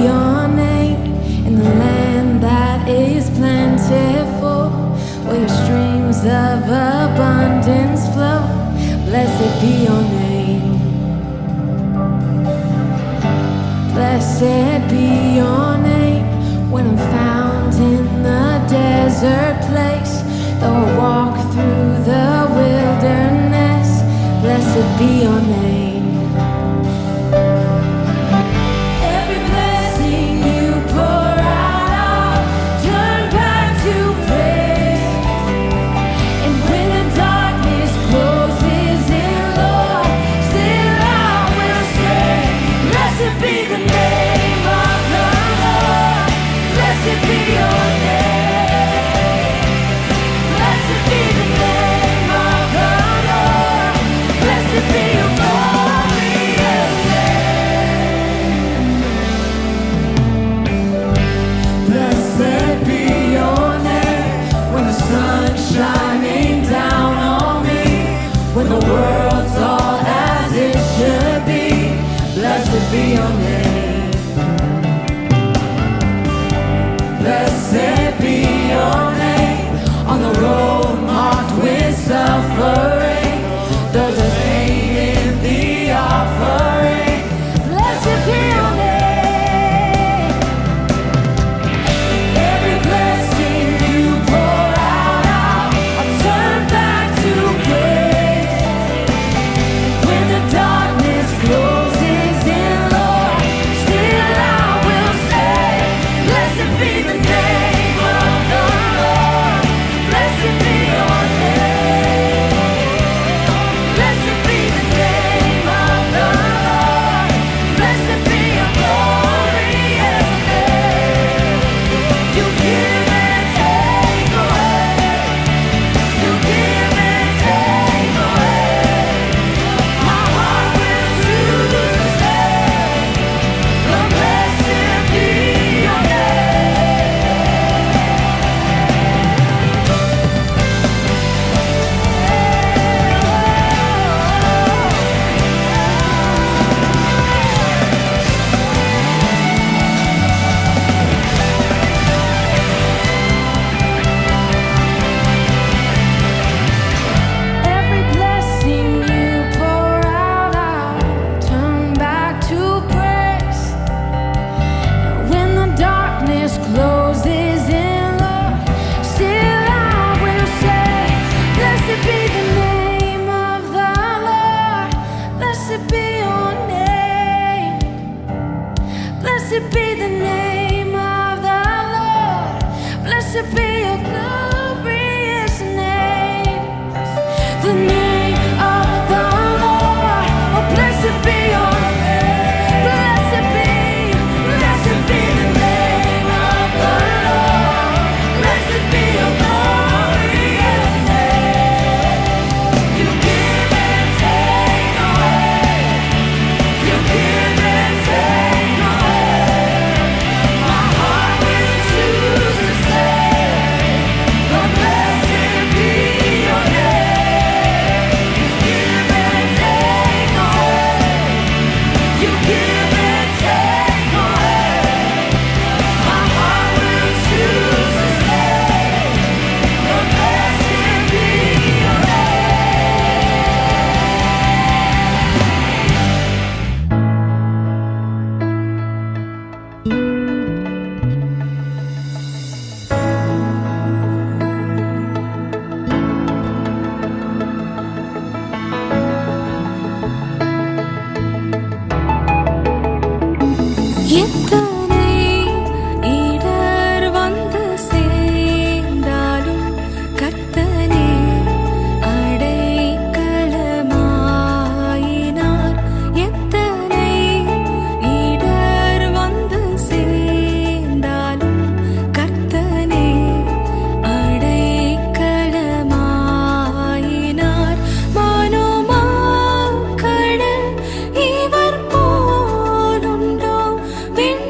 your name in the land that is plentiful, where your streams of abundance flow. Blessed be your name. Blessed be your name when I'm found in the desert place, though I walk through the wilderness. Blessed be your name. Every blessing you pour out, I'll turn back to praise. And when the darkness closes in, Lord, still I will say, blessed be the name of the Lord. Blessed be your name. Blessed be the name of the Lord. Blessed be your glorious name. Blessed be your name when the sun's shining down on me, when the world's all as it should be. Blessed be your name. Blessed be your name on the road marked with suffering. There's a pain in the offering. Blessed be your name. Every blessing you pour out, I'll turn back to praise. When the darkness closes in, Lord, still I will say, blessed be the name of the Lord. Blessed be your name. Blessed be the name of the Lord. Blessed be your glorious name. You give and take away. You give and take away. My heart will choose to say, Lord, blessed be your Every blessing you pour out, I'll turn back to praise. When the darkness closes in, Lord, still I will say, blessed be the name of the Lord. Blessed be your name. Blessed be the name of the Lord. Blessed be your glorious name. The name of the Lord. Oh, blessed be your name. Blessed be the name of the Lord. Blessed be your glorious name. You give and take away. You give and take away. My heart will choose to say, Lord, blessed be your name. You give and take away. You give and take away. My heart will choose to say, Lord, blessed be your எத்தனை இடர் வந்து சேர்ந்தாலும் கர்த்தனே அடைக்கலமாயினார். எத்தனை இடர் வந்து சேர்ந்தாலும் கர்த்தனே அடைக்கலமாயினார். மனோமா கடல் இவர் போலுண்டோ விண்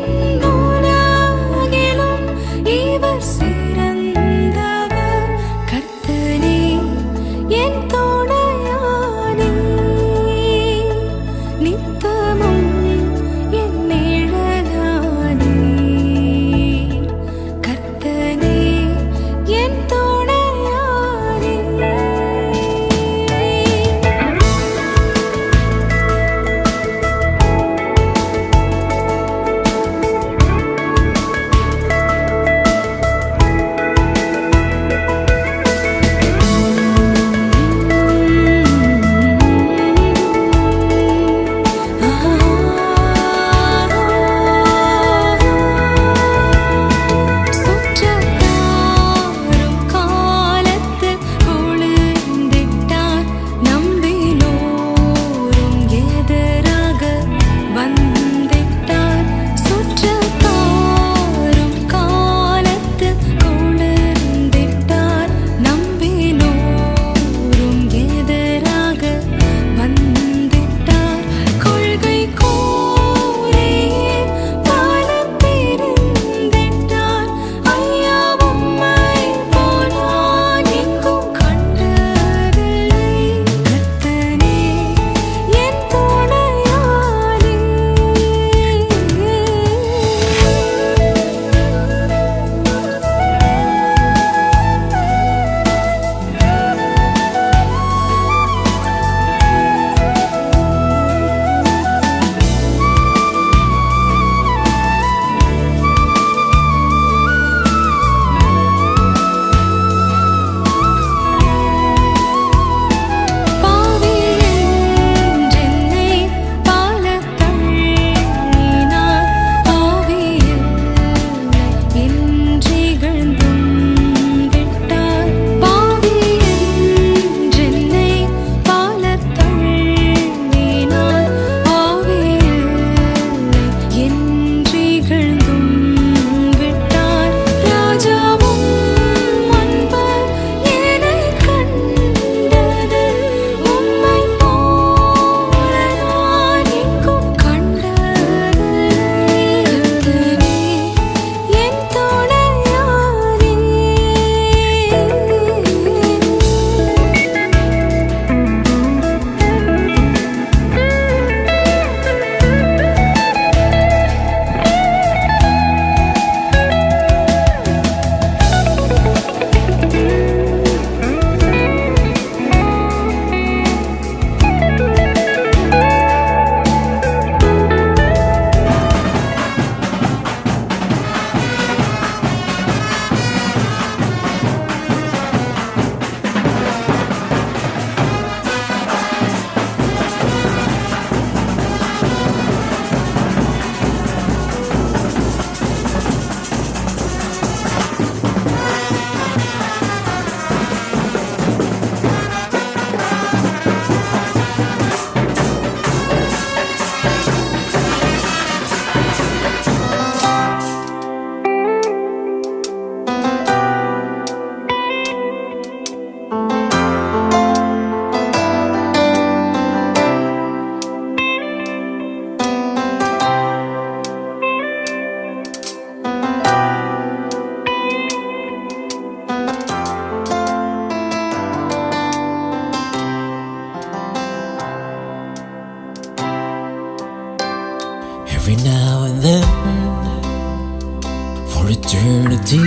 eternity.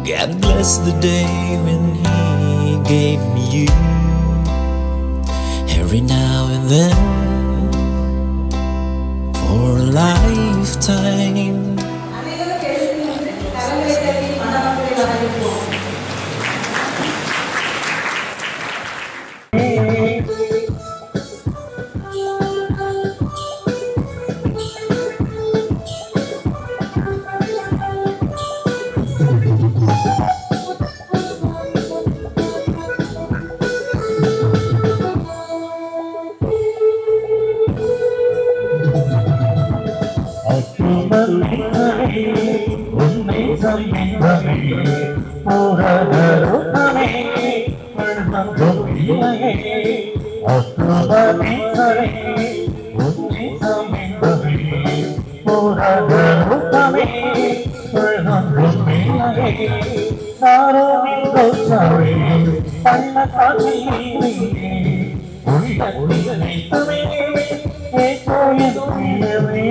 God bless the day when He gave me you. Every now and then, for a lifetime. உன்னை சம்பந்தமே புறநருத்தமே இல்லையே அசுபனே உன்னை சம்பந்தமே புறநருத்தமே இல்லையே நாரோவின் கோச்சாவே பள்ள காட்சியிலே உள்ளத்திலே ஏகோயன் பிரியமே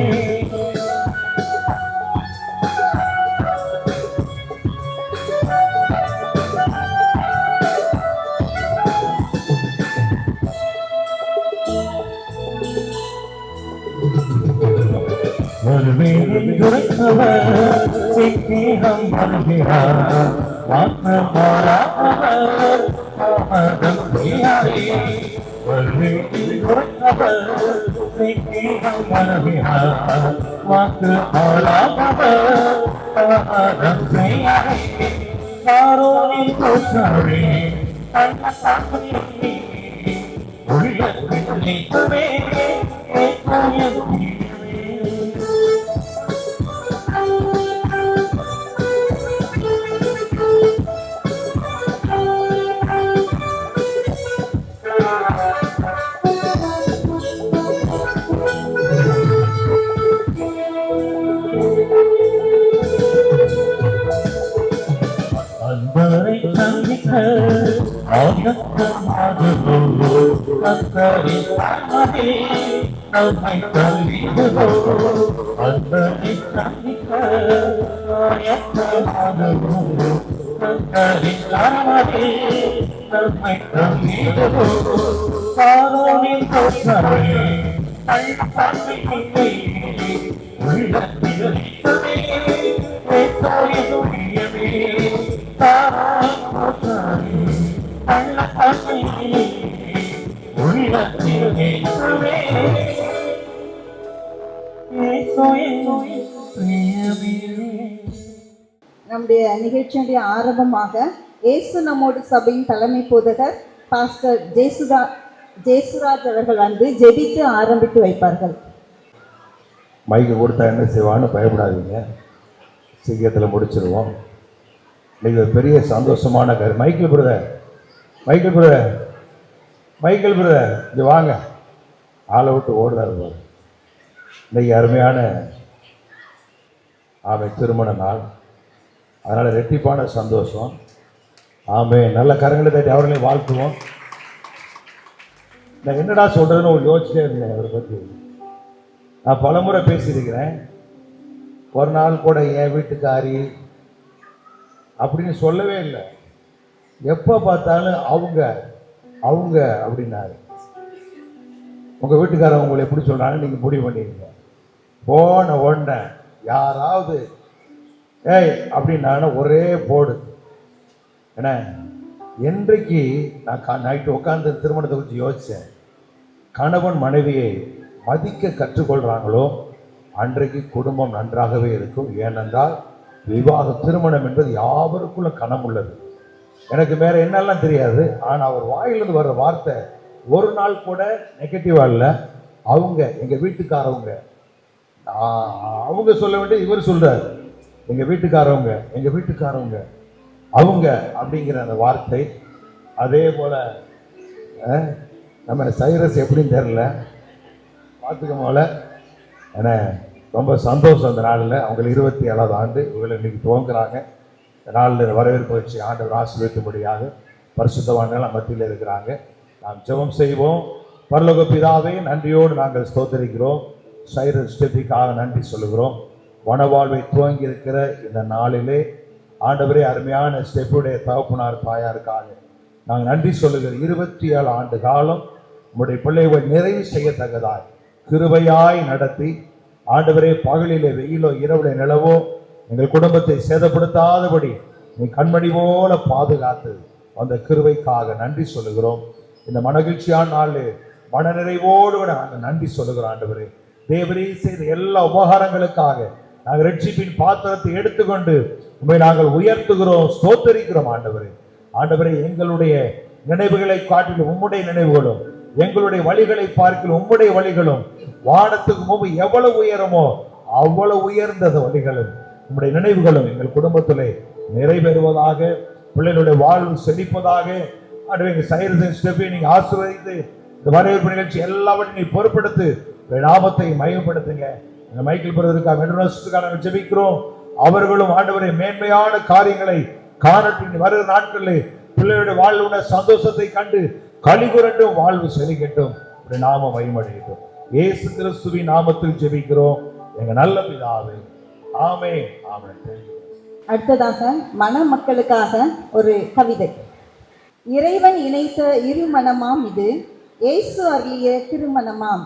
சித்திகம் வருகிறார் மாற்ற மாறாதவர் தாமதம் செய்யாதே சித்திகம் வருகிறார் மாற்ற மாறாதவர் தாமதம் செய்யாதே காரோனின் கோச்சாவே உள்ளத்தில் நிற்கவே அன்பரை சந்திக்க ஆயத்தமாகவோ கத்தரின் தாமதே நம்மை தள்ளிடுவோ அன்பரை சந்திக்க ஆயத்தமாகவோ கத்தரின் தாமதே நம்மை தள்ளிடுவோ காரோனின் கோச்சாவே அள்ளி உள்ளத்தில் நம்முடைய நிகழ்ச்சியுடைய ஆரம்பமாக இயேசு நம்மோடு சபையின் தலைமை போதகர் பாஸ்டர் ஜேசுராஜ் அவர்கள் வந்து ஜெபித்து ஆரம்பித்து வைப்பார்கள். மைக்கு கொடுத்தா என்ன செய்வான்னு பயப்படாதீங்க, சீக்கிரத்தில் முடிச்சிருவோம். இன்னைக்கு ஒரு பெரிய சந்தோஷமான மைக்கேல் பிரதர் இங்கே வாங்க, ஆளை விட்டு ஓடுறாரு பாரு. இன்னைக்கு அருமையான திருமண நாள், அதனால் ரெட்டிப்பான சந்தோஷம். நல்ல கரங்களை தட்டி அவர்களையும் வாழ்த்துவோம். நான் என்னடா சொல்கிறதுன்னு ஒரு யோசிச்சே இருந்தேன். அவரை பற்றி நான் பலமுறை பேசியிருக்கிறேன். ஒரு நாள் கூட என் வீட்டுக்காரி அப்படின்னு சொல்லவே இல்லை. எப்போ பார்த்தாலும் அவங்க அப்படின்னாரு. உங்கள் வீட்டுக்காரங்க உங்களை எப்படி சொல்கிறாங்க நீங்கள் முடிவு பண்ணிடுங்க. போன உடனே யாராவது ஏய் அப்படின்னான ஒரே போடு. ஏன்னா என்றைக்கு நான் நைட்டு உட்காந்து திருமணத்தை குறித்து யோசித்தேன். கணவன் மனைவியை மதிக்க கற்றுக்கொள்கிறாங்களோ அன்றைக்கு குடும்பம் நன்றாகவே இருக்கும். ஏனென்றால் திருமணம் என்பது யாவருக்குள்ள கணம் உள்ளது. எனக்கு வேற என்னெல்லாம் தெரியாது, ஆனால் அவர் வாயிலிருந்து வர்ற வார்த்தை ஒரு நாள் கூட நெகட்டிவா இல்லை. எங்கள் வீட்டுக்காரவங்க அவங்க சொல்ல வேண்டிய இவர் சொல்றாரு. எங்கள் வீட்டுக்காரவங்க அவங்க அப்படிங்கிற அந்த வார்த்தை. அதே போல் நம்ம சைரஸ் எப்படின்னு தெரில, பார்த்துக்க போல. ஏன்னா ரொம்ப சந்தோஷம் அந்த நாளில். அவங்களுக்கு 27வது ஆண்டு இவங்களை இன்னைக்கு துவங்குறாங்க. இந்த நாளில் வரவேற்பு வச்சு ஆண்டவர் ஆசீர்வதிக்கும்படியாக பரிசுத்தவான்கள் மத்தியில் இருக்கிறாங்க. நாம் ஜெபம் செய்வோம். பரலோக பிதாவே, நன்றியோடு நாங்கள் ஸ்தோத்தரிக்கிறோம். சைரஸ் ஸ்டெபிக்காக நன்றி சொல்லுகிறோம். வனவாழ்வை துவங்கி இருக்கிற இந்த நாளிலே ஆண்டவரே அருமையான ஸ்டெப்புடைய தகப்பனார் தாயாருக்காக நாங்கள் நன்றி சொல்லுகிற 27 ஆண்டு காலம் உங்களுடைய பிள்ளைகள் நிறைவு செய்யத்தக்கதாய் கிருபையாய் நடத்தி ஆண்டவரே பகலிலே வெயிலோ இரவுல நிலவோ எங்கள் குடும்பத்தை சேதப்படுத்தாதபடி நீ கண்மணி போல பாதுகாத்து அந்த கிருபைக்காக நன்றி சொல்லுகிறோம். இந்த மனகிழ்ச்சியான நாளில் மன நிறைவோடு கூட நாங்கள் நன்றி சொல்லுகிறோம். ஆண்டவரே தேவரே செய்த எல்லா உபகாரங்களுக்காக நாங்கள் ரட்சிப்பின் பாத்திரத்தை எடுத்துக்கொண்டு உண்மை நாங்கள் உயர்த்துகிறோம், ஸ்தோத்தரிக்கிறோம். ஆண்டவரே எங்களுடைய நினைவுகளை காட்டிலும் உம்முடைய நினைவுகளும், எங்களுடைய வழிகளை பார்க்கிலும் உம்முடைய வழிகளும் வானத்துக்கு முன்பு எவ்வளவு உயரமோ அவ்வளவு உயர்ந்த வழிகளும் உம்முடைய நினைவுகளும் எங்கள் குடும்பத்திலே நிறைவேறுவதாக, பிள்ளைகளுடைய வாழ்வு செழிப்பதாக. நீங்க ஆசீர்வதித்து இந்த வரவேற்பு நிகழ்ச்சி எல்லாவற்றையும் நீ பொறுப்படுத்து, நாமத்தை மையப்படுத்துங்க. மைக்கேல் பிரதருக்காக ஜெபிக்கிறோம். அவர்களும் ஆண்டவரை மேன்மையான காரியங்களை காணட்டும். வருகிற நாட்களில் பிள்ளைகளுடைய வாழ்வுடைய சந்தோஷத்தை கண்டு கலிகுரட்டும், வாழ்வு செழிக்கட்டும், நாம மையமடையட்டும். இயேசு கிறிஸ்துவின் நாமத்தில் ஜெபிக்கிறோம் எங்க நல்ல பிதாவே, ஆமென், ஆமென். அடுத்ததாக மணமக்களுக்காக ஒரு கவிதை. இறைவன் இணைத்த இருமணமாம் இது, இயேசு அருளிய திருமணமாம்.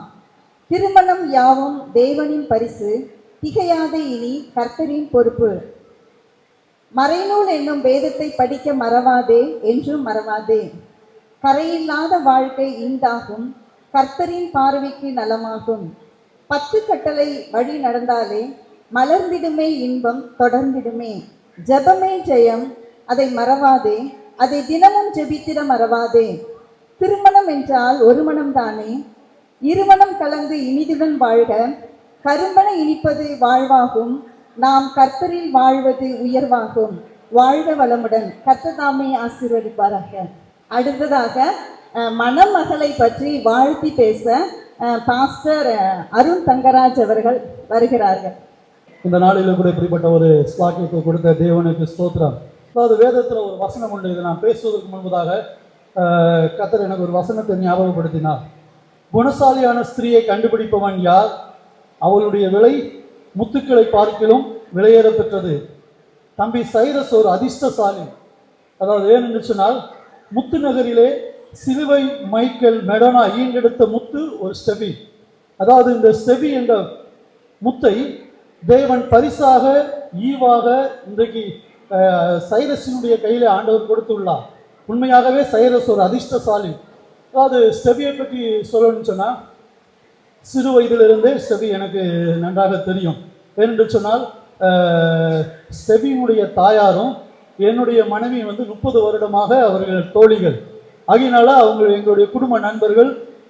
திருமணம் யாவும் தேவனின் பரிசு, திகையாத இனி கர்த்தரின் பொறுப்பு. மறைநூல் என்னும் வேதத்தை படிக்க மறவாதே, என்றும் மறவாதே. கரையில்லாத வாழ்க்கை இந்தாகும், கர்த்தரின் பார்வைக்கு நலமாகும். 10 கட்டளை வழி நடந்தாலே மலர்ந்திடுமே இன்பம் தொடர்ந்திடுமே. ஜெபமே ஜெயம், அதை மறவாதே, அதை தினமும் ஜெபித்திட மறவாதே. திருமணம் என்றால் ஒரு மனம்தானே, இருமணம் கலந்து இனிதுடன் வாழ்க. கரும்பன இனிப்பது வாழ்வாகும், நாம் கர்த்தரில் வாழ்வது உயர்வாகும். வாழ்க வளமுடன். கர்த்தர் தாமே ஆசீர்வதிப்பாராக. அடுத்ததாக மணமகளை பற்றி வாழ்த்தி பேச பாஸ்டர் அருண் தங்கராஜ் அவர்கள் வருகிறார்கள். இந்த நாளில் கூட இப்படிப்பட்ட ஒரு ஸ்லாக்கியத்தை கொடுத்த தேவனுக்கு ஸ்தோத்திரம். அதாவது வேதத்தில் ஒரு வசனம் உண்டு. இதை நான் பேசுவதற்கு முன்பதாக கர்த்தர் எனக்கு ஒரு வசனத்தை ஞாபகப்படுத்தினார். குணசாலியான ஸ்திரீயை கண்டுபிடிப்பவன் யார்? அவளுடைய விலை முத்துக்களை பார்க்கிலும் விலையேற பெற்றது. தம்பி சைரஸ் ஒரு அதிர்ஷ்டசாலி. அதாவது ஏனென்று சொன்னால், முத்து நகரிலே சிலுவை மைக்கேல் மெடோனா ஈண்டெடுத்த முத்து ஒரு ஸ்டெபி. அதாவது இந்த ஸ்டெபி என்ற முத்தை தேவன் பரிசாக ஈவாக இன்றைக்கு சைரஸினுடைய கையிலே ஆண்டவர் கொடுத்துள்ளார். உண்மையாகவே சைரஸ் ஒரு அதிர்ஷ்டசாலி. அதாவது ஸ்டெபியை பற்றி சொல்லணும்னு சொன்னால், சிறு வயதிலிருந்தே ஸ்டெபி எனக்கு நன்றாக தெரியும். ஏனென்று சொன்னால், ஸ்டெபியினுடைய தாயாரும் என்னுடைய மனைவி 30 வருடமாக அவர்கள் தோழிகள் ஆகியனால எங்களுடைய குடும்ப நண்பர்கள்.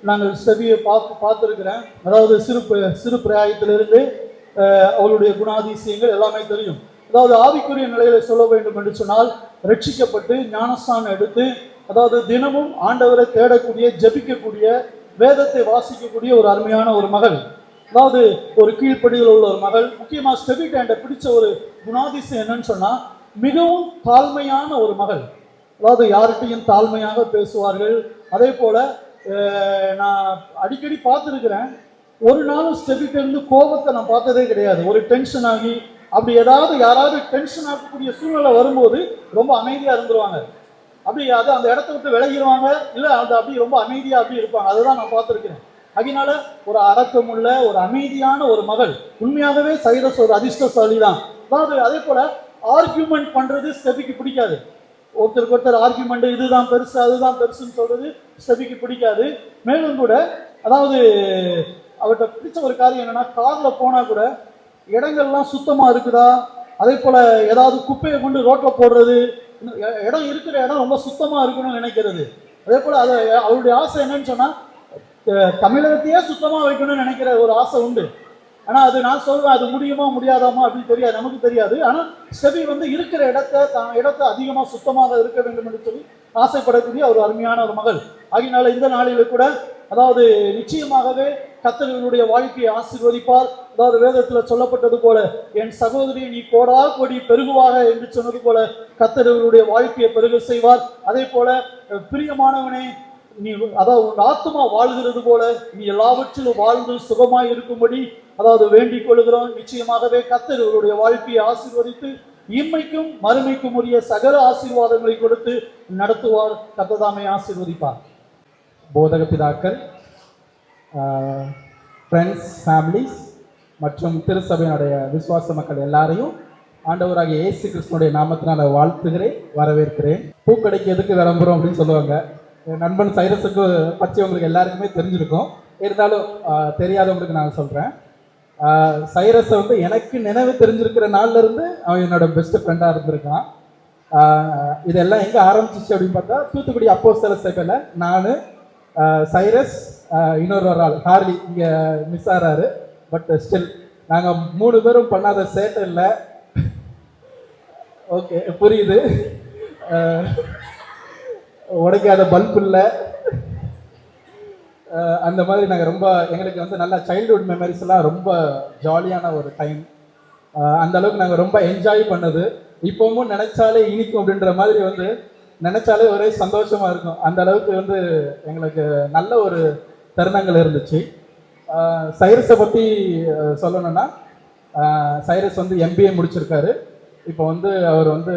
நாங்கள் ஸ்டெபியை பார்த்துருக்கிறேன். அதாவது சிறு பிராயத்திலிருந்து அவளுடைய குணாதிசயங்கள் எல்லாமே தெரியும். அதாவது ஆவிக்குரிய நிலையில சொல்ல வேண்டும் என்று சொன்னால், ரட்சிக்கப்பட்டு ஞானஸ்தானம் எடுத்து, அதாவது தினமும் ஆண்டவரை தேடக்கூடிய, ஜெபிக்கக்கூடிய, வேதத்தை வாசிக்கக்கூடிய ஒரு அருமையான ஒரு மகள். அதாவது ஒரு கீழ்ப்படியில் உள்ள ஒரு மகள். முக்கியமாக ஸ்டெபிட்ட என்ற பிடிச்ச ஒரு குணாதிசயம் என்னன்னு சொன்னால், மிகவும் தாழ்மையான ஒரு மகள். அதாவது யார்கிட்டையும் தாழ்மையாக பேசுவார்கள். அதே போல நான் அடிக்கடி பார்த்துருக்கிறேன், ஒரு நாளும் ஸ்டெபிட்ட இருந்து கோபத்தை நான் பார்த்ததே கிடையாது. ஒரு டென்ஷன் ஆகி அப்படி யாராவது டென்ஷன் ஆகக்கூடிய சூழ்நிலை வரும்போது ரொம்ப அமைதியாக இருந்துருவாங்க. அப்படி அந்த இடத்த விட்டு விலகிடுவாங்க, இல்லை அப்படி ரொம்ப அமைதியாக அப்படி இருப்பாங்க. அதுதான் நான் பார்த்துருக்கிறேன். அதனால ஒரு அடக்கமுள்ள ஒரு அமைதியான ஒரு மகள். உண்மையாகவே சைரஸ் ஒரு அதிர்ஷ்டசாலி தான். அதாவது அதே போல ஆர்கியூமெண்ட் பண்றது ஸ்டெபிக்கு பிடிக்காது. ஒருத்தருக்கு ஒருத்தர் ஆர்கியூமெண்ட், இதுதான் பெருசு அதுதான் பெருசுன்னு சொல்றது ஸ்டெபிக்கு பிடிக்காது. மேலும் கூட அதாவது அவர்கிட்ட பிடிச்ச ஒரு காரியம் என்னன்னா, கார்ல போனா கூட இடங்கள்லாம் சுத்தமா இருக்குதா, அதே போல ஏதாவது குப்பையை கொண்டு ரோட்ல போடுறது, இடம் இருக்கிற இடம் ரொம்ப சுத்தமா இருக்கணும்னு நினைக்கிறது. அதே போல அவருடைய ஆசை என்னன்னு சொன்னா, தமிழகத்தையே சுத்தமா வைக்கணும்னு நினைக்கிற ஒரு ஆசை உண்டு. ஆனா அது நான் சொல்வேன், அது முடியுமா முடியாதாமா அப்படின்னு தெரியாது, நமக்கு தெரியாது. ஆனா ஸ்டெபி இருக்கிற இடத்தை அதிகமா சுத்தமாக இருக்க வேண்டும் என்று சொல்லி ஆசைப்படக்கூடிய ஒரு அருமையான ஒரு மகள். ஆகினால இந்த நாளில் கூட அதாவது நிச்சயமாகவே கர்த்தருடைய வாழ்க்கையை ஆசீர்வதிப்பார். அதாவது வேதத்தில் சொல்லப்பட்டது போல, என் சகோதரியை நீ கோடா கோடி பெருகுவாக என்று சொன்னது போல கர்த்தருடைய வாழ்க்கையை பெருக செய்வார். அதே போல பிரியமானவனே, நீ அதாவது உன் ஆத்மா வாழ்கிறது போல நீ எல்லாவற்றிலும் வாழ்ந்து சுகமாய் இருக்கும்படி அதாவது வேண்டிக் கொள்கிறோம். நிச்சயமாகவே கர்த்தர் இவருடைய வாழ்க்கையை ஆசீர்வதித்து இம்மைக்கும் மறுமைக்கும் உரிய சகல ஆசீர்வாதங்களை கொடுத்து நடத்துவார். கர்த்தர் ஆசீர்வதிப்பார். போதக பிதாக்கள், ஃப்ரெண்ட்ஸ், ஃபேமிலிஸ் மற்றும் திருச்சபையினுடைய விசுவாச மக்கள் எல்லாரையும் ஆண்டவராகிய இயேசு கிறிஸ்துனுடைய நாமத்தினால் வாழ்த்துகிறேன், வரவேற்கிறேன். பூக்கடைக்கு எதுக்கு விளம்பரம் அப்படின்னு சொல்லுவாங்க. என் நண்பன் சைரஸுக்கு பற்றி உங்களுக்கு எல்லாருக்குமே தெரிஞ்சிருக்கும். இருந்தாலும் தெரியாதவங்களுக்கு நான் சொல்கிறேன். சைரஸை வந்து எனக்கு நினைவு தெரிஞ்சிருக்கிற நாள்ல இருந்து அவன் என்னோட பெஸ்ட் ஃப்ரெண்டாக இருந்திருக்கான். இதெல்லாம் எங்கே ஆரம்பிச்சிச்சு அப்படின்னு பார்த்தா, தூத்துக்குடி அப்போஸ்தலர் சபையில் நான், சைரஸ், இன்னொரு ஆள் ஹார்லி இங்கே மிஸ் ஆகிறாரு. பட் ஸ்டில் நாங்கள் 3 பேரும் பண்ணாத சேட்டை இல்லை. ஓகே, புரியுது. உடைக்காத பல்ப் இல்லை. அந்த மாதிரி நாங்கள் ரொம்ப, எங்களுக்கு வந்து நல்ல சைல்டுஹுட் மெமரிஸ் எல்லாம் ரொம்ப ஜாலியான ஒரு டைம். அந்த அளவுக்கு நாங்கள் ரொம்ப என்ஜாய் பண்ணது இப்போவும் நினைச்சாலே இனிக்கும் அப்படின்ற மாதிரி வந்து நினைச்சாலே ஒரே சந்தோஷமா இருக்கும். அந்த அளவுக்கு வந்து எங்களுக்கு நல்ல ஒரு தருணங்கள் இருந்துச்சு. சைரஸை பற்றி சொல்லணும்னா, சைரஸ் வந்து MBA முடிச்சிருக்காரு. இப்போ வந்து அவர் வந்து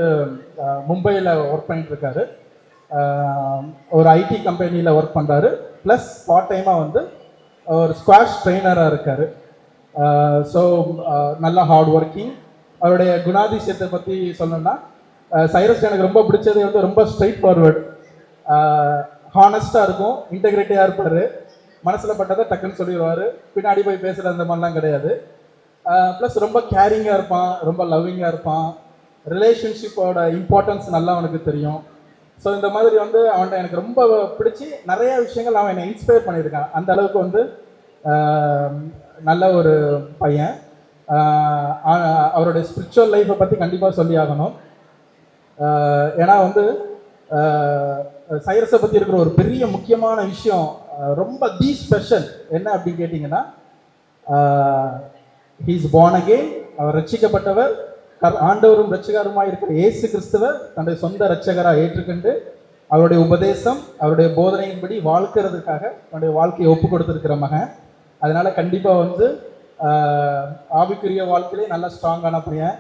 மும்பையில் ஒர்க் பண்ணிட்டு இருக்காரு. ஒரு IT கம்பெனியில் ஒர்க் பண்ணுறாரு. ப்ளஸ் பார்ட் டைமாக வந்து ஒரு ஸ்குவாஷ் ட்ரெயினராக இருக்கார். ஸோ நல்லா ஹார்ட் ஒர்க்கிங். அவருடைய குணாதிசயத்தை பற்றி சொல்லணும்னா, சைரஸ் எனக்கு ரொம்ப பிடிச்சது வந்து ரொம்ப ஸ்ட்ரைட் ஃபார்வர்டு, ஹானஸ்டாக இருக்கும், இன்டெகிரிட்டியாக இருப்பார். மனசில் பட்டதை டக்குன்னு சொல்லிடுவார். பின்னாடி போய் பேசுகிற அந்த மாதிரிலாம் கிடையாது. ப்ளஸ் ரொம்ப கேரிங்காக இருப்பான், ரொம்ப லவ்விங்காக இருப்பான். ரிலேஷன்ஷிப்போட இம்பார்ட்டன்ஸ் நல்லா அவனுக்கு தெரியும். ஸோ இந்த மாதிரி வந்து அவன்கிட்ட எனக்கு ரொம்ப பிடிச்சி நிறைய விஷயங்கள் அவன் என்னை இன்ஸ்பயர் பண்ணியிருக்கான். அந்த அளவுக்கு வந்து நல்ல ஒரு பையன். அவருடைய ஸ்பிரிச்சுவல் லைஃப்பை பற்றி கண்டிப்பாக சொல்லி ஆகணும். ஏன்னா வந்து சைரஸை பற்றி இருக்கிற ஒரு பெரிய முக்கியமான விஷயம், ரொம்ப தி ஸ்பெஷல் என்ன அப்படின்னு கேட்டிங்கன்னா, ஹீஸ் பார்ன் அகெயின். அவர் ரட்சிக்கப்பட்டவர். ஆண்டவரும் ரட்சகருமாய் இருக்கிற இயேசு கிறிஸ்துவர் தன்னுடைய சொந்த ரட்சகராக ஏற்றுக்கொண்டு அவருடைய உபதேசம், அவருடைய போதனையின்படி வாழ்க்கிறதுக்காக தன்னுடைய வாழ்க்கையை ஒப்பு கொடுத்துருக்கிற மகன். அதனால கண்டிப்பாக வந்து ஆவிக்குரிய வாழ்க்கையிலே நல்ல ஸ்ட்ராங்கான பையன்,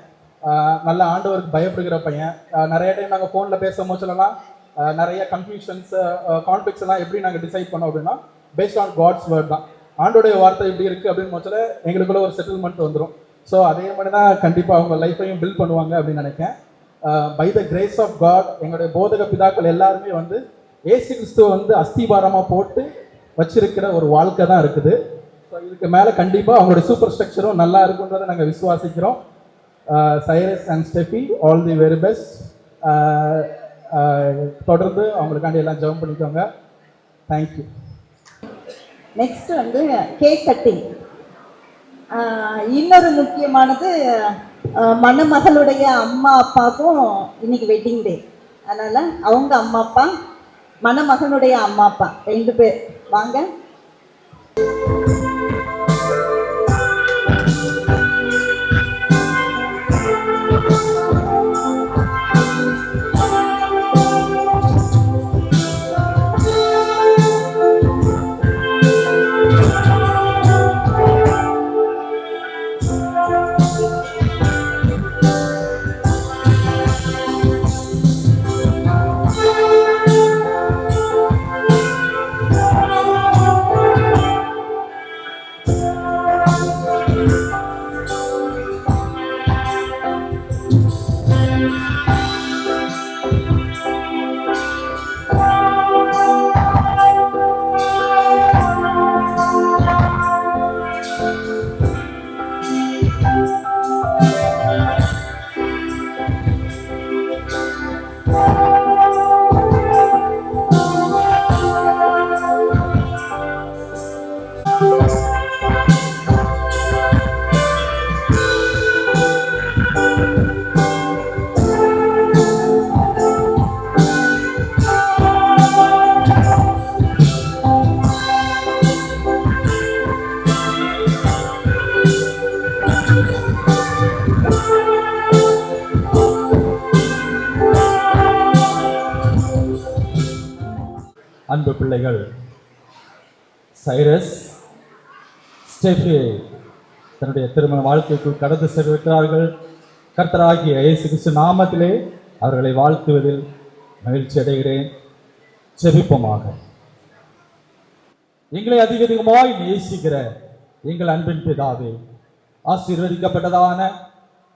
நல்ல ஆண்டவருக்கு பயப்படுகிற பையன். நிறைய டைம் நாங்கள் ஃபோனில் பேசும்போது சொல்லலாம், நிறைய கன்ஃபியூஷன்ஸ், கான்ஃப்ளிக்ஸ் எல்லாம் எப்படி நாங்கள் டிசைட் பண்ணோம் அப்படின்னா, பேஸ்ட் ஆன் காட்ஸ் வேர்ட் தான். ஆண்டோடைய வார்த்தை எப்படி இருக்குது அப்படின்னு மொச்சல எங்களுக்குள்ள ஒரு செட்டில்மெண்ட் வந்துடும். ஸோ அதே மாதிரி தான் கண்டிப்பாக அவங்க லைஃப்பையும் பில்ட் பண்ணுவாங்க அப்படின்னு நினைக்கிறேன். By the grace of God எங்களுடைய போதக பிதாக்கள் எல்லாருமே வந்து ஏசு கிறிஸ்துவ வந்து அஸ்திபாரமாக போட்டு வச்சிருக்கிற ஒரு வாழ்க்கை தான் இருக்குது. ஸோ இதுக்கு மேலே கண்டிப்பாக அவங்களுடைய சூப்பர் ஸ்ட்ரக்சரும் நல்லா இருக்குன்றதை நாங்கள் விசுவாசிக்கிறோம். Cyrus and Steffi, all the very best. தொடர்ந்து அவங்களுக்காண்டி எல்லாம் ஜெபம் பண்ணிக்கோங்க. தேங்க்யூ. நெக்ஸ்ட் வந்து கேக் கட்டிங். இன்னொரு முக்கியமானது, மணமகளுடைய அம்மா அப்பாவுக்கும் இன்னைக்கு வெட்டிங் டே. அதனால அவங்க அம்மா அப்பா, மணமகனுடைய அம்மா அப்பா 2 பேர் வாங்க. பிள்ளைகள் சைரஸ், ஸ்டெஃபியை தன்னுடைய திருமண வாழ்க்கைக்குள் கடந்து சென்றிருக்கிறார்கள். கர்த்தராகிய இயேசு கிறிஸ்து நாமத்திலே அவர்களை வாழ்த்துவதில் மகிழ்ச்சி அடைகிறேன். ஜெபிப்போமாக. எங்களை அதிகமாய் நேசிக்கிற எங்கள் அன்பின் பிதாவே, ஆசீர்வதிக்கப்பட்டதான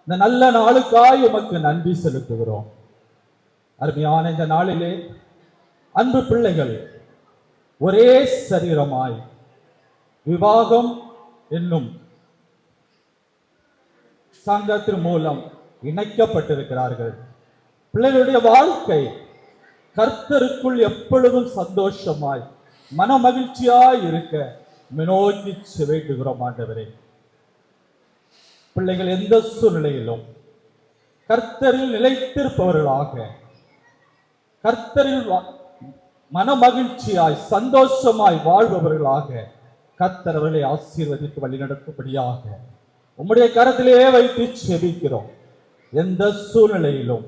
இந்த நல்ல நாளுக்காய் உமக்கு நன்றி செலுத்துகிறோம். அருமையான இந்த நாளிலே அன்பு பிள்ளைகள் ஒரே சரீரமாய் விவாகம் என்னும் சங்கத்தின் மூலம் இணைக்கப்பட்டிருக்கிறார்கள். பிள்ளைகளுடைய வாழ்க்கை கர்த்தருக்குள் எப்பொழுதும் சந்தோஷமாய் மன மகிழ்ச்சியாய் இருக்க நோக்கி வேண்டுகிறோம் ஆண்டவரே. பிள்ளைகள் எந்த சூழ்நிலையிலும் கர்த்தரில் நிலைத்திருப்பவர்களாக, கர்த்தரில் மன மகிழ்ச்சியாய் சந்தோஷமாய் வாழ்பவர்களாக கர்த்தர் அவர்களை ஆசீர்வதித்து வழிநடத்தும்படியாக உம்முடைய கரத்திலே வைத்து செபிக்கிறோம். எந்த சூழ்நிலையிலும்,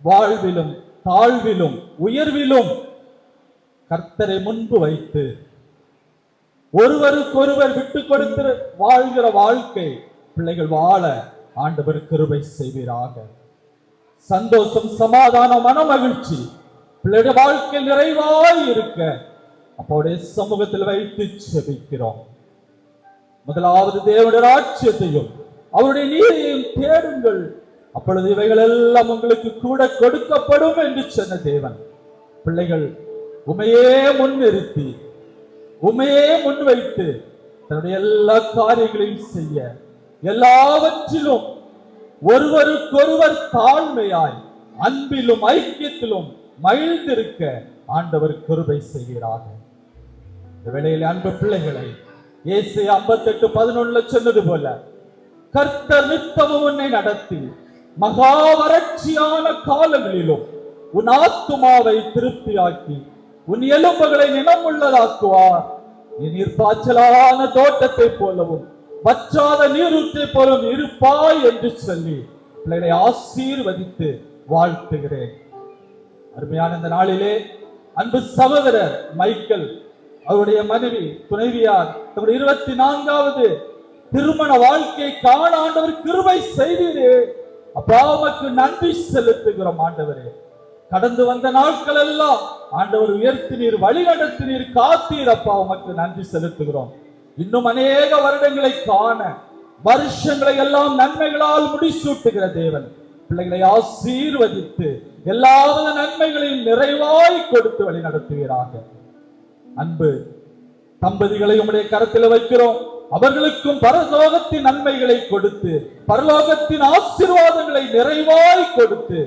வாழ்விலும், தாழ்விலும், உயர்விலும் கர்த்தரை முன்பு வைத்து ஒருவருக்கொருவர் விட்டு கொடுத்து வாழ்கிற வாழ்க்கை பிள்ளைகள் வாழ ஆண்டவர் கிருபை செய்வீராக. சந்தோஷம், சமாதானம், மன மகிழ்ச்சி பிள்ளைடைய வாழ்க்கை நிறைவாய் இருக்க அப்போடைய சமூகத்தில் வைத்து செபிக்கிறோம். முதலாவது தேவனுடைய ராஜ்யத்தையும் அவருடைய நீதியையும் தேடுங்கள், அப்பொழுது இவைகள் எல்லாம் உங்களுக்கு கூட கொடுக்கப்படும் என்று சொன்ன தேவன் பிள்ளைகள் உமையே முன்னிறுத்தி, உமையே முன்வைத்து தன்னுடைய எல்லா காரியங்களையும் செய்ய, எல்லாவற்றிலும் ஒருவருக்கொருவர் தாழ்மையாய் அன்பிலும் ஐக்கியத்திலும் மகிழ்ந்திருக்க ஆண்டவர் கிருபை செய்கிறார். இந்த வேளையில் அன்பு பிள்ளைகளை ஏசாயா 58:11 சொன்னது போல கர்த்தர் நித்தமும் உன்னை நடத்தி மகா வறட்சியான காலங்களிலும் உன் ஆத்துமாவை திருப்தியாக்கி உன் எலும்புகளை நிலமுள்ளதாக்குவார். நீ நீர்ப்பாய்ச்சலான தோட்டத்தை போலவும் வற்றாத நீரூற்றை போலவும் இருப்பாய் என்று சொல்லி பிள்ளைகளை ஆசீர்வதித்து வாழ்த்துகிறேன். அருமையான இந்த நாளிலே அன்பு சகோதரர் மைக்கேல் அவருடைய மனைவி துணைவியார் தன்னுடைய 24வது திருமண வாழ்க்கை காண ஆண்டவர் கிருபை செய்தீரே. அப்பா உமக்கு நன்றி செலுத்துகிறோம் ஆண்டவரே. கடந்து வந்த நாட்கள் எல்லாம் ஆண்டவர் உயர்த்தினீர், வழி நடத்தினீர், காத்தீர். அப்பா உமக்கு நன்றி செலுத்துகிறோம். இன்னும் அநேக வருடங்களை காண, வருஷங்களை எல்லாம் நன்மைகளால் முடிசூட்டுகிற தேவன் பிள்ளைகளை ஆசீர்வதித்து எல்லாவித நன்மைகளையும் நிறைவாய் கொடுத்து வழி நடத்துவீராக. அன்பு தம்பதிகளை உம்முடைய கரத்தில் வைக்கிறோம். அவர்களுக்கும் பரலோகத்தின் நன்மைகளை கொடுத்து, பரலோகத்தின் ஆசீர்வாதங்களை நிறைவாய் கொடுத்து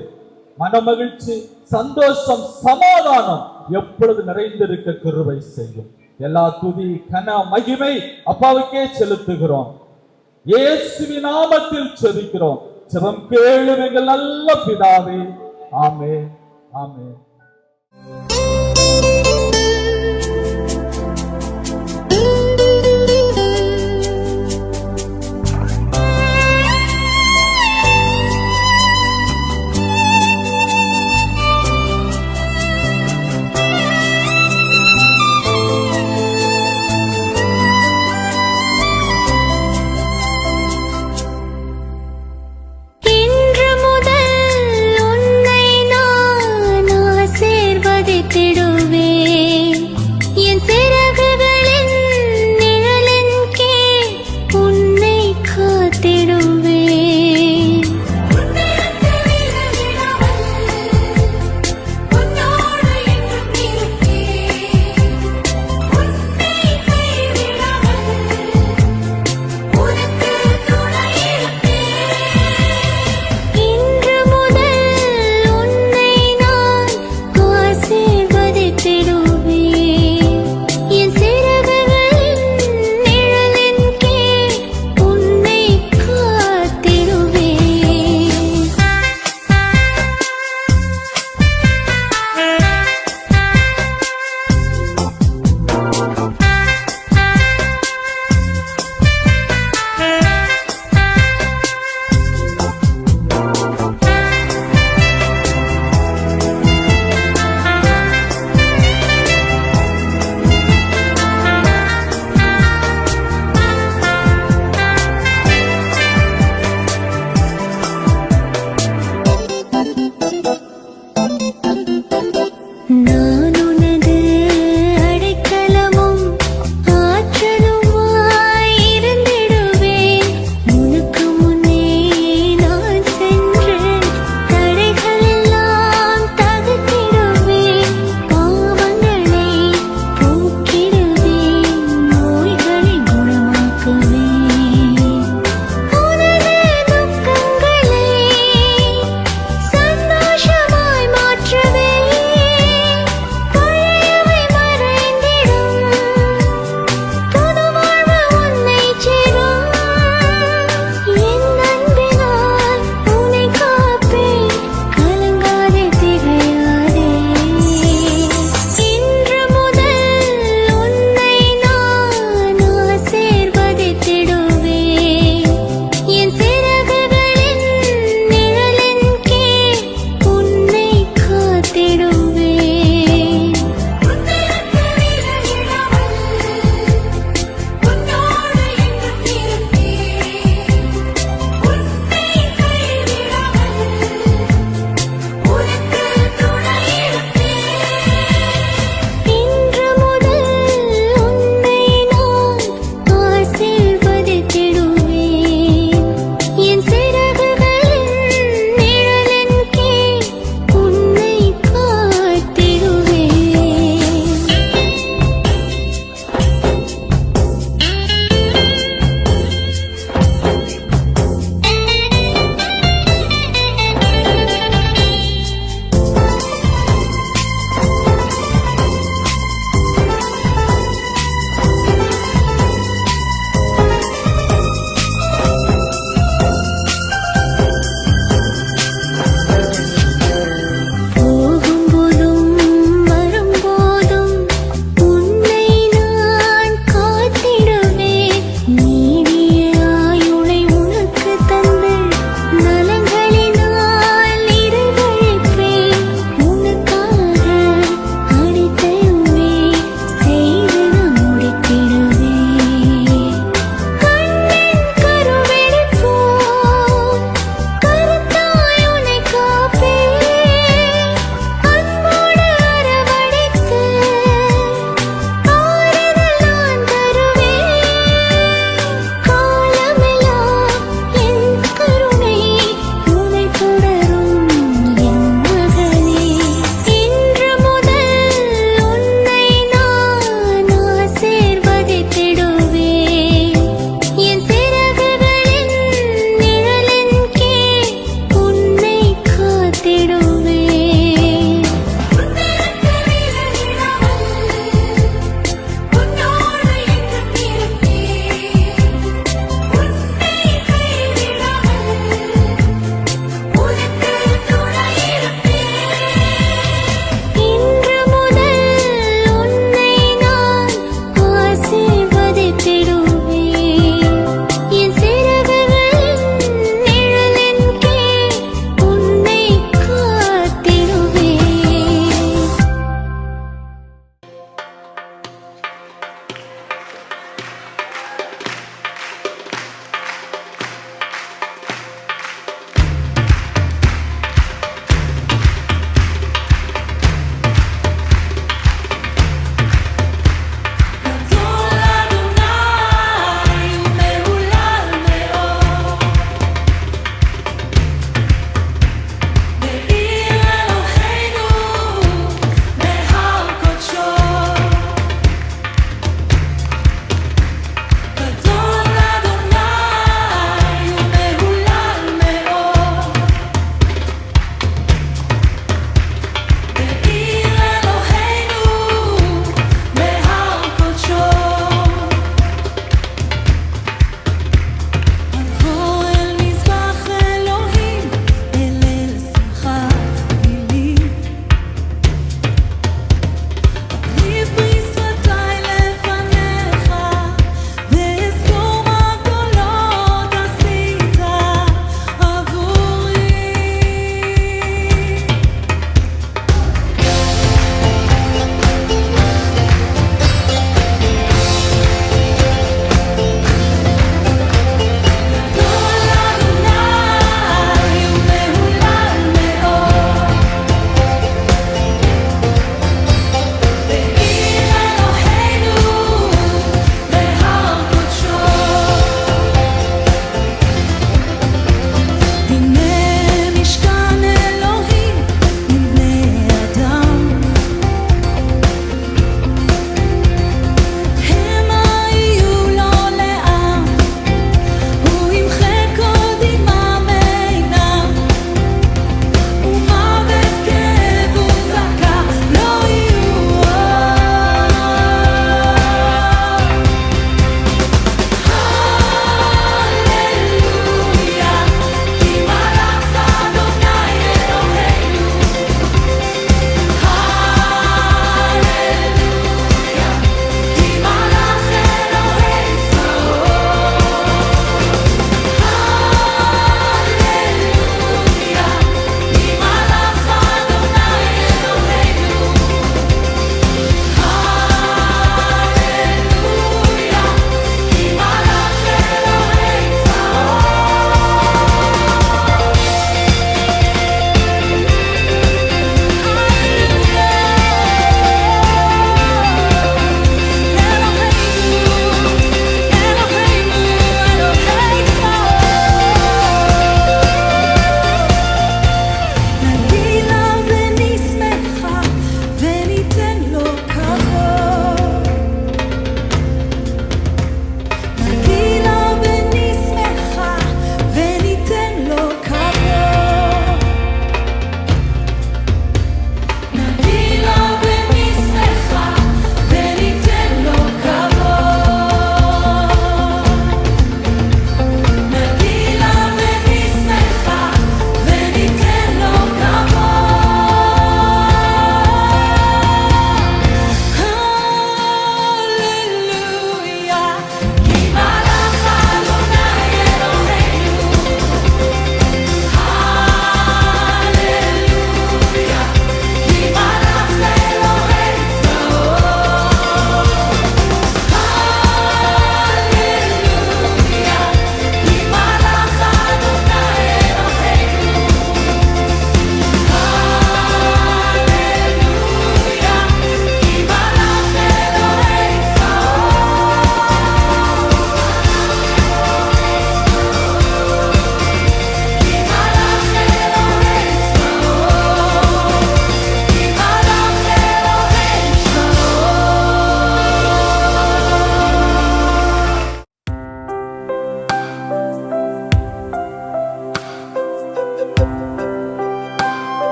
மனமகிழ்ச்சி, சந்தோஷம், சமாதானம் எப்பொழுது நிறைந்திருக்க கிருபை செய்யும். எல்லா துதி, கன, மகிமை அப்பாவுக்கே செலுத்துகிறோம். இயேசுவின் நாமத்தில் செபிக்கிறோம். ஜெபம் கேளும் எங்கள் நல்ல பிதாவே. ஆமென், ஆமென். இன்று முதல் உன்னை நான்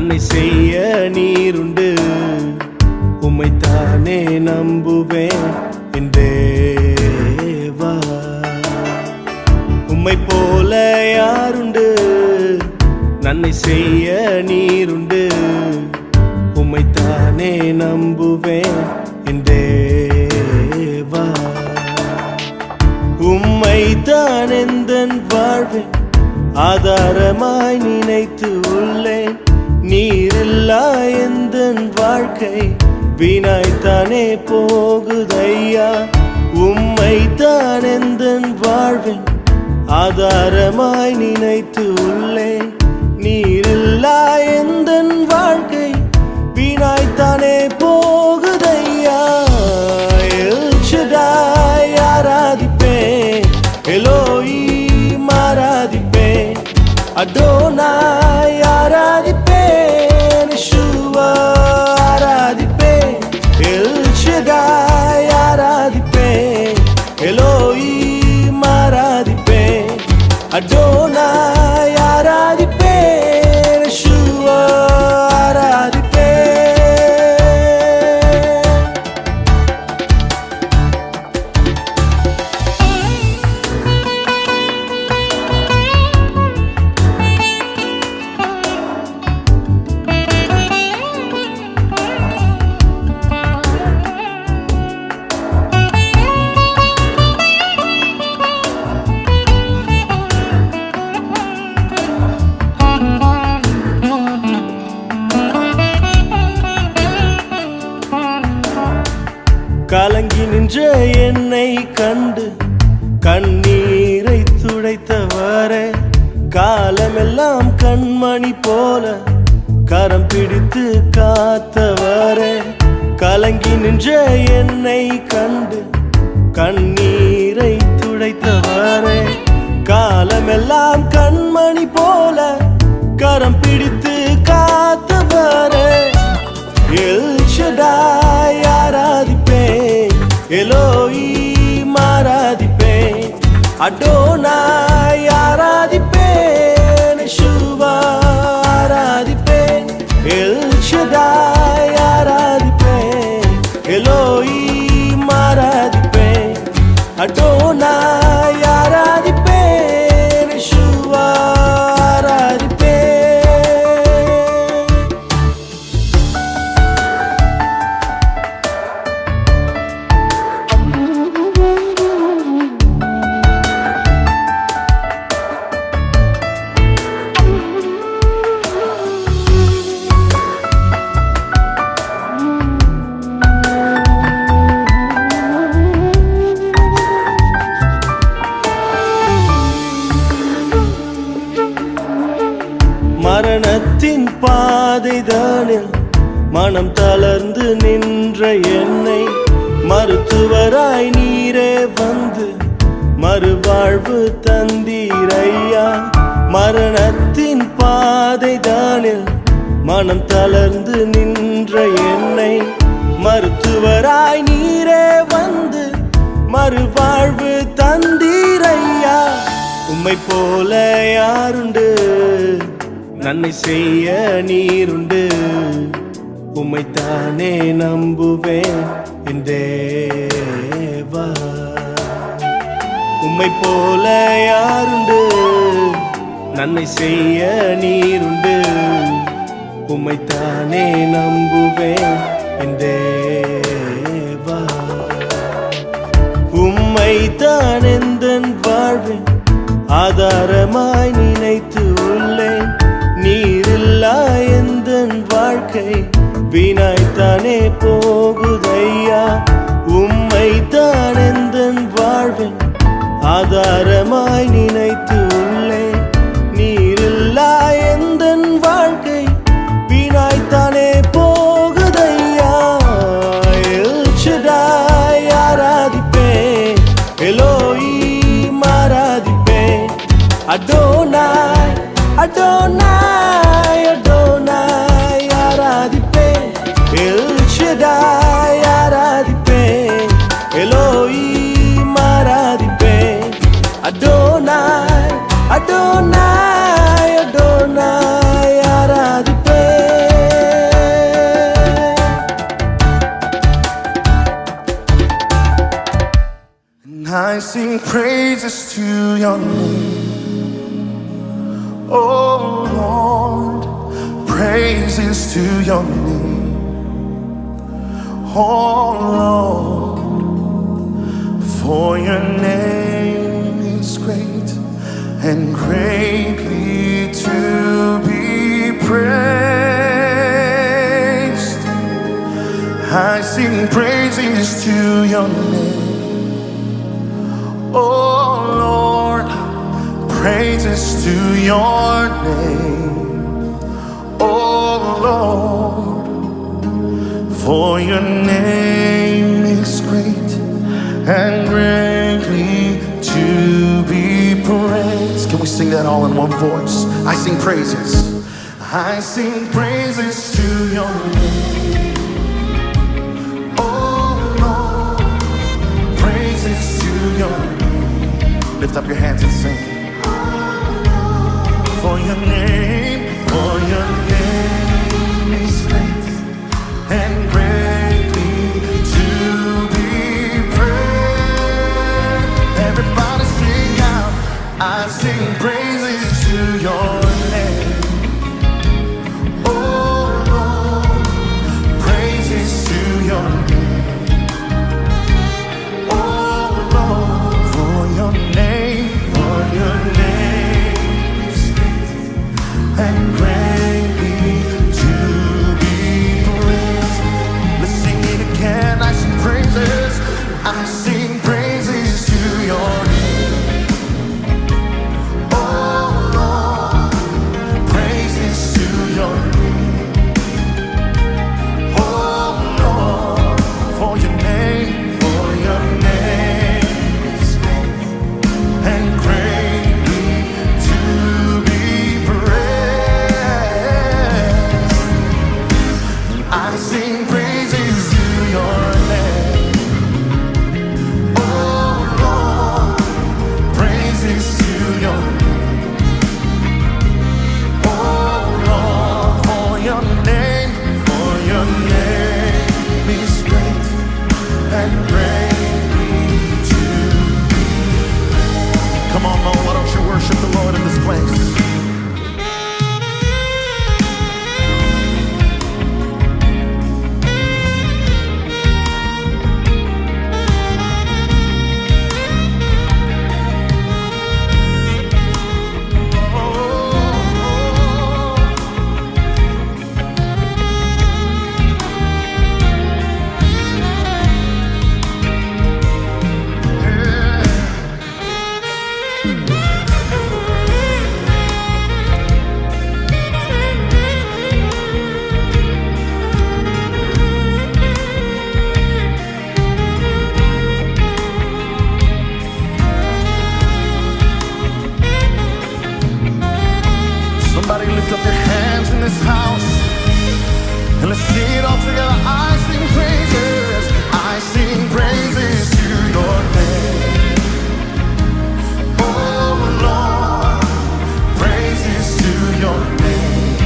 நன்மை செய்ய நீருண்டு, உம்மைத்தானே நம்புவேன் என் தேவா. உம்மை போல யாருண்டு, நன்மை செய்ய நீருண்டு, உம்மைத்தானே நம்புவேன் என் தேவா. உம்மைத்தான் எந்தன் வாழ்வேன் ஆதாரமாய் நினைத்து உள்ளேன். நீரில்லா எந்தன் வாழ்க்கை வீணாய்த்தானே போகுதையா. உம்மைத்தான் எந்தன் வாழ்வேன் ஆதாரமாய் நினைத்து உள்ளேன். நீரில்லா எந்தன் வாழ்க்கை வீணாய்த்தானே போகுதையா. எல் ஷடாய் ஆராதிப்பேன், எலோஹீம் ஆராதிப்பேன், அடோனாய் ஆராதிப்பேன், யெஷுவா ஆராதிப்பேன், எல் ஷடாய் ஆராதிப்பேன், எலோஹீம் ஆராதிப்பேன், அடோனாய் ஆராதிப்பேன், யெஷுவா ஆராதிப்பேன். கலங்கி நின்ற என்னை கண்டு கண்ணீரை துடைத்தவரே, காலமெல்லாம் கண்மணி போல கரம் பிடித்து காத்தவரே. கலங்கி நின்ற என்னை கண்டு கண்ணீரை துடைத்தவரே, காலமெல்லாம் கண்மணி போல கரம் பிடித்து காத்தவரே. எல் ஷடாய் ஆராதிப்பேன், எலோஹீம் ஆராதிப்பேன், அடோனாய் ஆராதிப்பேன், யெஷுவா ஆராதிப்பேன். எல் ஷடாய் ஆராதிப்பேன், எலோஹீம் ஆராதிப்பேன், அடோனாய் ஆராதிப்பேன், யெஷுவா ஆராதிப்பேன். மரணத்தின் பாதைதானில் மனம் தளர்ந்து நின்ற என்னை மருத்துவராய் நீரே வந்து மறுவாழ்வு தந்தீரையா. மரணத்தின் பாதைதானில் மனம் தளர்ந்து நின்ற என்னை மருத்துவராய் நீரே வந்து மறுவாழ்வு தந்தீரையா. உம்மை போல யாருண்டு, நன்மை செய்ய நீருண்டு, உம்மைத்தானே நம்புவேன் என் தேவா. உம்மை போல யாருண்டு, நன்மை செய்ய நீருண்டு, உம்மைத்தானே நம்புவேன் என் தேவா. உம்மைத்தான் எந்தன் வாழ்வேன் ஆதாரமாய் நினைத்து உள்ளேன். நீரில்லா எந்தன் வாழ்க்கை வீணாய்த்தானே போகுதையா. உம்மைத்தான் எந்தன் வாழ்வேன் ஆதாரமாய் நினைத்து உள்ளேன். நீரில்லா எந்தன் வாழ்க்கை வீணாய்த்தானே போகுதையா. எல் ஷடாய் ஆராதிப்பேன், எலோஹீம் ஆராதிப்பேன், அடோனாய் அடோனாய் அடோனாய் ஆராதிப்பேன். எல் ஷடாய் ஆராதிப்பேன், எலோஹீம் ஆராதிப்பேன், Adonai sing praises to your name. Oh Lord, praises to your name. Oh Lord, for your name is great and greatly to be praised. I sing praises to your name. Oh Lord, praises to your name. Oh Lord, for your name is great and greatly to be praised. Can we sing that all in one voice? I sing praises. I sing praises to your name. Oh Lord, praises to your name. Lift up your hands and sing. For your name is great and greatly to be praised. Everybody sing out. I sing praises to your name. Oh Lord, praises to your name. Oh Lord, for your name is great and greatly to be praised. Let's sing it again. I sing praises. I sing praises to your name. Oh Lord, praises to your name. Oh Lord, for your name is great and greatly to be praised. I sing praises to your name. Oh Lord, praises to your name. Oh Lord, for your name is great and greatly to be. Come on, Lord, why don't you worship the Lord in this place? Somebody lift up your hands in this house and let's sing it all together. I sing praises. I sing praises to your name. Oh Lord, praises to your name.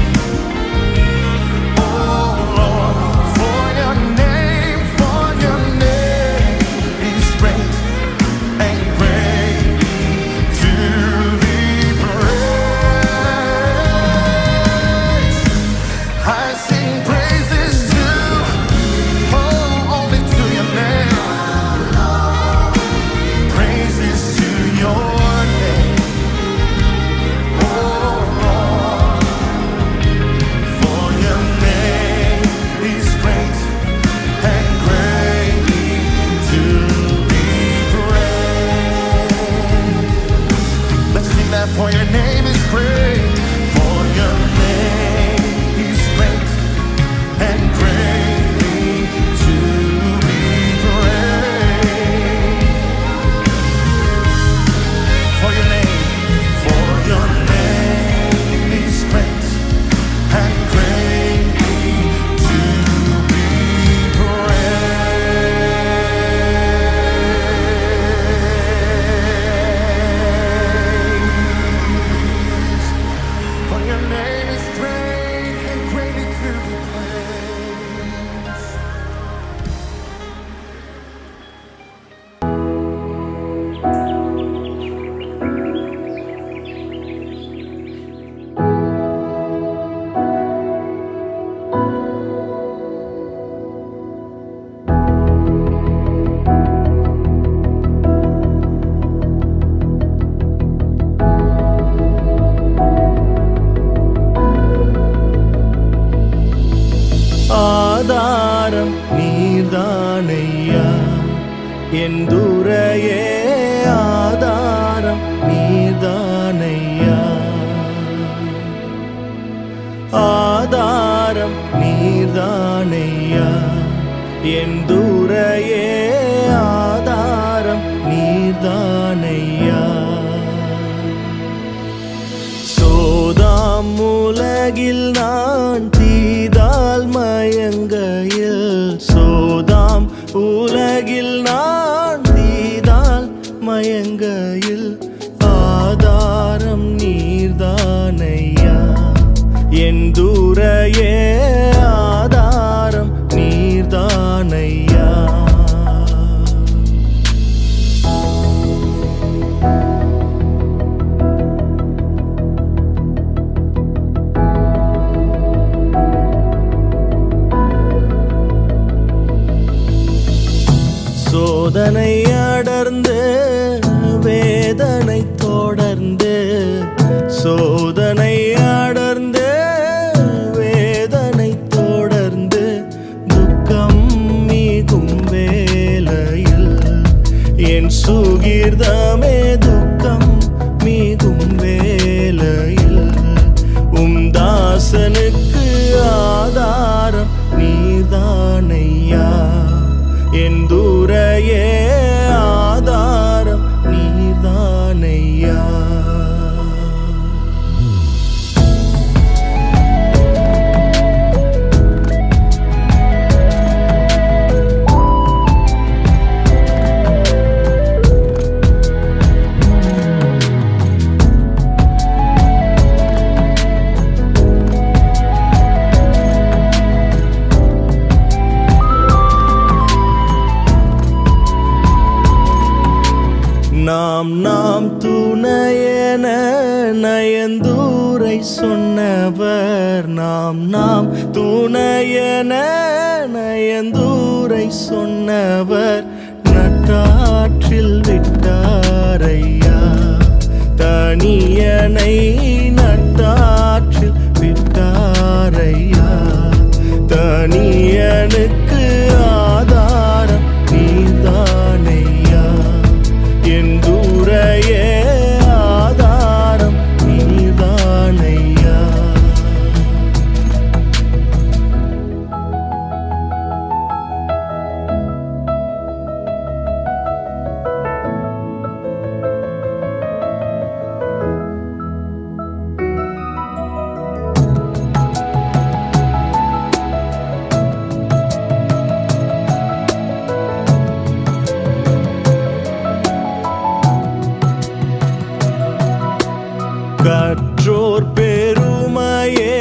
Oh Lord, for your name is great and greatly to be praised. I sing praises to, only to your name. Praises to your name. Oh Lord, for your name is great and greatly to be praised. Let's sing that. For your name is great. For your name is great and greatly to be praised. For your name is great and greatly to be praised. For your name is great and greatly to be praised. ஆதாரம் நீர்தானையா என் துரையே ஆதாரம் நீர்தானையா ஆதாரம் நீர்தானையா என் துரையே ஆதாரம் நீர்தானையா சோதாம் உலகில் நான் தீதால் மயங்கையில் சோதாம் உலகில் நான் தீதால் மயங்கையில் ஆதாரம் நீர்தானையா என் துரையே ஆதாரம் நீர்தானையா சோதனை அடர்ந்து வேதனை தொடர்ந்து சோதனை அடர்ந்து வேதனை தொடர்ந்து துக்கம் மிகும் வேளையில் என் சுகீர்தமே துக்கம் மிகும் வேளையில் தாசனுக்கு ஆதாரம் நீர்தானையா என் துரையே ஆதாரம் நீர்தானையா நாம் துணையென நயந்தூரை சொன்னவர் நாம் துணையென நயந்தூரை சொன்னவர் நட்டாற்றில் விட்டாரையா தனியனை நட்டாற்றில் விட்டாரையா தனியனுக்கு ஆதாரம் நீர்தானையா என் துரையே ஆதாரம் நீர்தானையா கற்றோர் பெருமையே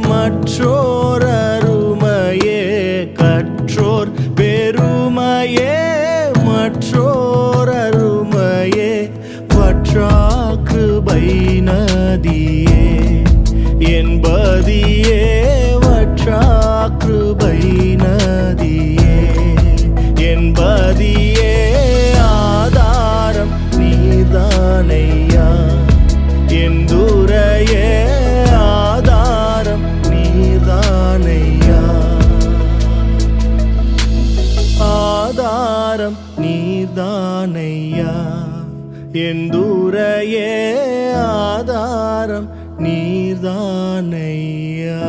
மற்றோர் அருமையே கற்றோர் பெருமையே மற்றோர் அருமையே வற்றாக்கிருபை நதியே என்பதியே வற்றாக்கிருபை நதியே என்பதியே ஆதாரம் நீர்தானையா என் துரையே ஆதாரம் நீர்தானையா ஆதாரம் நீர்தானையா என் துரையே ஆதாரம் நீர்தானையா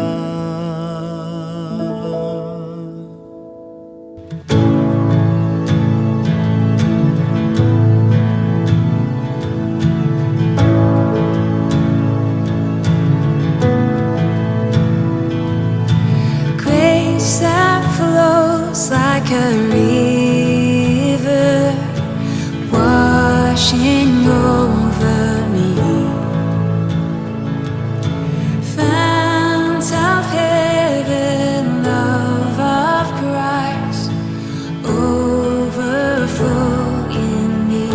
That flows like a river, washing over me. Fount of heaven, love of Christ, overflow in me.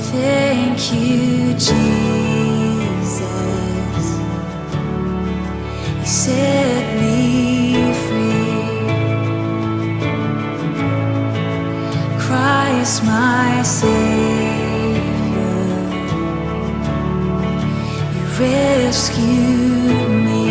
Thank you, Jesus. You set me Christ my Savior, you rescued me.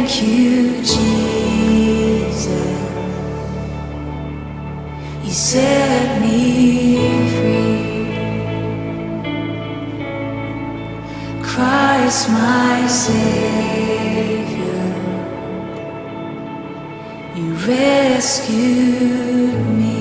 Thank you, Jesus. You set me free. Christ, my Savior, you rescued me.